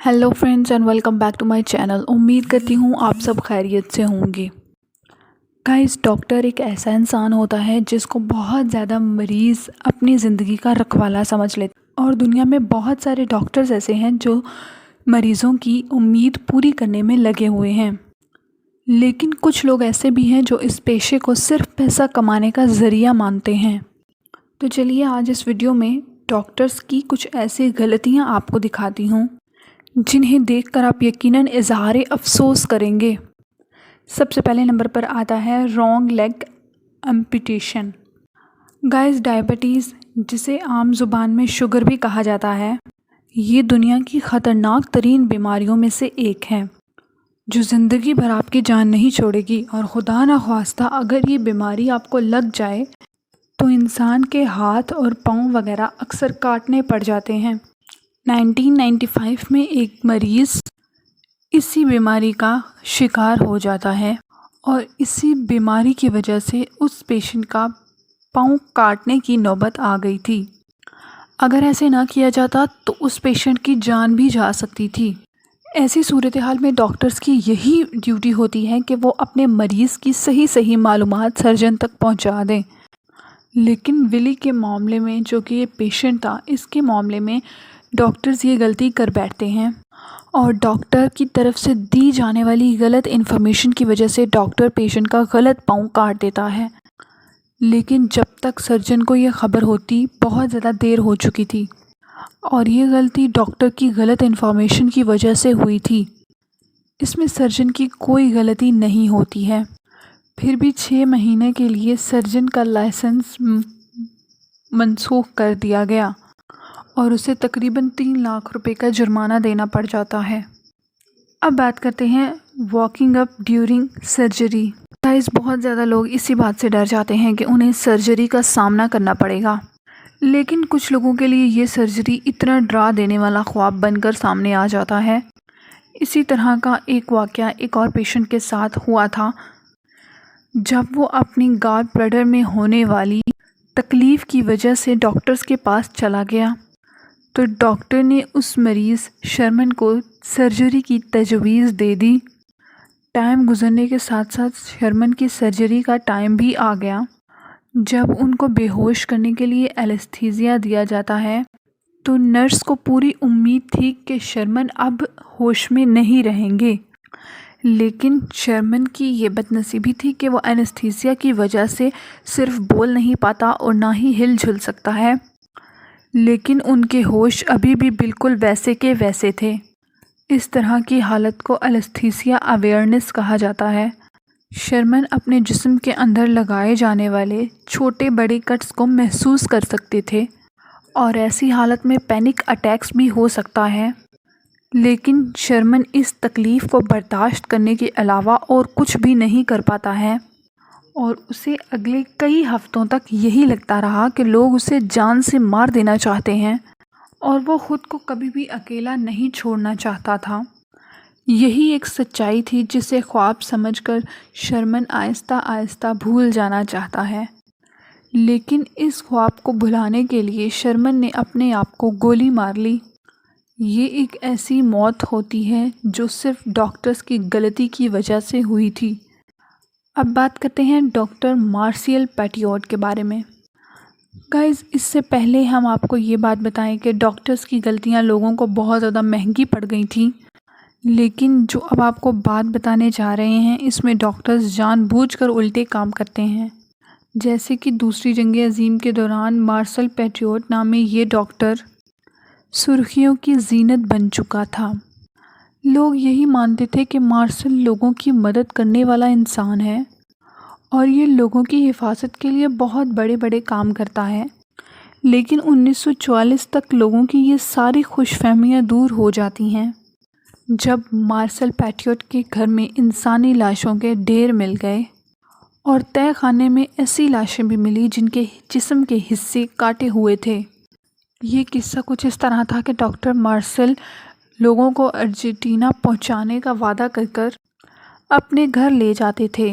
Hello friends and welcome back to my channel. उम्मीद करती हूँ आप सब खैरियत से होंगे। गाइस, डॉक्टर एक ऐसा इंसान होता है जिसको बहुत ज़्यादा मरीज़ अपनी ज़िंदगी का रखवाला समझ लेते हैं। और दुनिया में बहुत सारे डॉक्टर्स ऐसे हैं जो मरीज़ों की उम्मीद पूरी करने में लगे हुए हैं, लेकिन कुछ लोग ऐसे भी हैं जो इस पेशे को सिर्फ पैसा कमाने का ज़रिया मानते हैं। तो चलिए आज इस वीडियो में डॉक्टर्स की कुछ ऐसी गलतियाँ आपको दिखाती हूँ जिन्हें देखकर आप यकीनन इज़हार अफ़सोस करेंगे। सबसे पहले नंबर पर आता है wrong leg amputation. Guys, diabetes, जिसे आम ज़ुबान में शुगर भी कहा जाता है, ये दुनिया की ख़तरनाक तरीन बीमारियों में से एक है जो ज़िंदगी भर आपकी जान नहीं छोड़ेगी। और खुदा न ख्वास्ता अगर ये बीमारी आपको लग जाए तो इंसान के हाथ और पाँव वगैरह अक्सर काटने पड़ जाते हैं। 1995 में एक मरीज़ इसी बीमारी का शिकार हो जाता है और इसी बीमारी की वजह से उस पेशेंट का पाँव काटने की नौबत आ गई थी। अगर ऐसे ना किया जाता तो उस पेशेंट की जान भी जा सकती थी। ऐसी सूरत हाल में डॉक्टर्स की यही ड्यूटी होती है कि वो अपने मरीज़ की सही मालूमात सर्जन तक पहुंचा दें। लेकिन विली के मामले में, जो कि ये पेशेंट था, इसके मामले में डॉक्टर्स ये गलती कर बैठते हैं और डॉक्टर की तरफ से दी जाने वाली गलत इन्फॉर्मेशन की वजह से डॉक्टर पेशेंट का गलत पाँव काट देता है। लेकिन जब तक सर्जन को ये खबर होती बहुत ज़्यादा देर हो चुकी थी और ये गलती डॉक्टर की गलत इन्फॉर्मेशन की वजह से हुई थी। इसमें सर्जन की कोई गलती नहीं होती है। फिर भी 6 महीने के लिए सर्जन का लाइसेंस मनसूख कर दिया गया और उसे तकरीबन 3 लाख रुपए का जुर्माना देना पड़ जाता है। अब बात करते हैं walking up during surgery. Guys, बहुत ज़्यादा लोग इसी बात से डर जाते हैं कि उन्हें सर्जरी का सामना करना पड़ेगा, लेकिन कुछ लोगों के लिए ये सर्जरी इतना डरा देने वाला ख्वाब बनकर सामने आ जाता है। इसी तरह का एक वाक़या एक और पेशेंट के साथ हुआ था। जब वो अपनी गॉल ब्लैडर में होने वाली तकलीफ़ की वजह से डॉक्टर्स के पास चला गया तो डॉक्टर ने उस मरीज़ शर्मन को सर्जरी की तजवीज़ दे दी। टाइम गुजरने के साथ साथ शर्मन की सर्जरी का टाइम भी आ गया। जब उनको बेहोश करने के लिए एनेस्थीसिया दिया जाता है तो नर्स को पूरी उम्मीद थी कि शर्मन अब होश में नहीं रहेंगे, लेकिन शर्मन की ये बदनसीबी थी कि वो एनेस्थीसिया की वजह से सिर्फ बोल नहीं पाता और ना ही हिल झुल सकता है। लेकिन उनके होश अभी भी बिल्कुल वैसे के वैसे थे। इस तरह की हालत को एनेस्थीसिया अवेयरनेस कहा जाता है। शर्मन अपने जिस्म के अंदर लगाए जाने वाले छोटे बड़े कट्स को महसूस कर सकते थे और ऐसी हालत में पैनिक अटैक्स भी हो सकता है। लेकिन शर्मन इस तकलीफ़ को बर्दाश्त करने के अलावा और कुछ भी नहीं कर पाता है और उसे अगले कई हफ्तों तक यही लगता रहा कि लोग उसे जान से मार देना चाहते हैं और वो ख़ुद को कभी भी अकेला नहीं छोड़ना चाहता था। यही एक सच्चाई थी जिसे ख्वाब समझकर शर्मन आहिस्ता आहिस्ता भूल जाना चाहता है। लेकिन इस ख्वाब को भुलाने के लिए शर्मन ने अपने आप को गोली मार ली। ये एक ऐसी मौत होती है जो सिर्फ डॉक्टर्स की गलती की वजह से हुई थी। अब बात करते हैं डॉक्टर मार्सियल पेटियोट के बारे में। गाइस, इससे पहले हम आपको ये बात बताएं कि डॉक्टर्स की गलतियां लोगों को बहुत ज़्यादा महंगी पड़ गई थी, लेकिन जो अब आपको बात बताने जा रहे हैं इसमें डॉक्टर्स जानबूझकर उल्टे काम करते हैं। जैसे कि दूसरी जंग अज़ीम के दौरान मार्सल पेटियोट नामी ये डॉक्टर सुर्खियों की जीनत बन चुका था। लोग यही मानते थे कि मार्शल लोगों की मदद करने वाला इंसान है और ये लोगों की हिफाजत के लिए बहुत बड़े बड़े काम करता है। लेकिन 1944 तक लोगों की ये सारी खुशफहमियाँ दूर हो जाती हैं जब मार्शल पेटियोट के घर में इंसानी लाशों के ढेर मिल गए और तय खाने में ऐसी लाशें भी मिली जिनके जिस्म के हिस्से काटे हुए थे। ये किस्सा कुछ इस तरह था कि डॉक्टर मार्शल लोगों को अर्जेंटीना पहुंचाने का वादा कर अपने घर ले जाते थे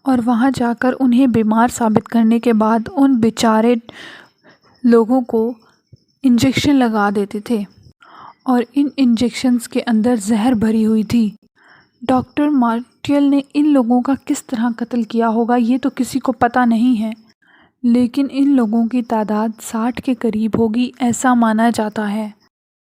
और वहां जाकर उन्हें बीमार साबित करने के बाद उन बेचारे लोगों को इंजेक्शन लगा देते थे اور ان انجیکشنز کے اندر زہر بھری ہوئی تھی۔ ڈاکٹر مارٹیل نے ان لوگوں کا کس طرح قتل کیا ہوگا یہ تو کسی کو پتہ نہیں ہے، لیکن ان لوگوں کی تعداد 60 کے قریب ہوگی ایسا مانا جاتا ہے۔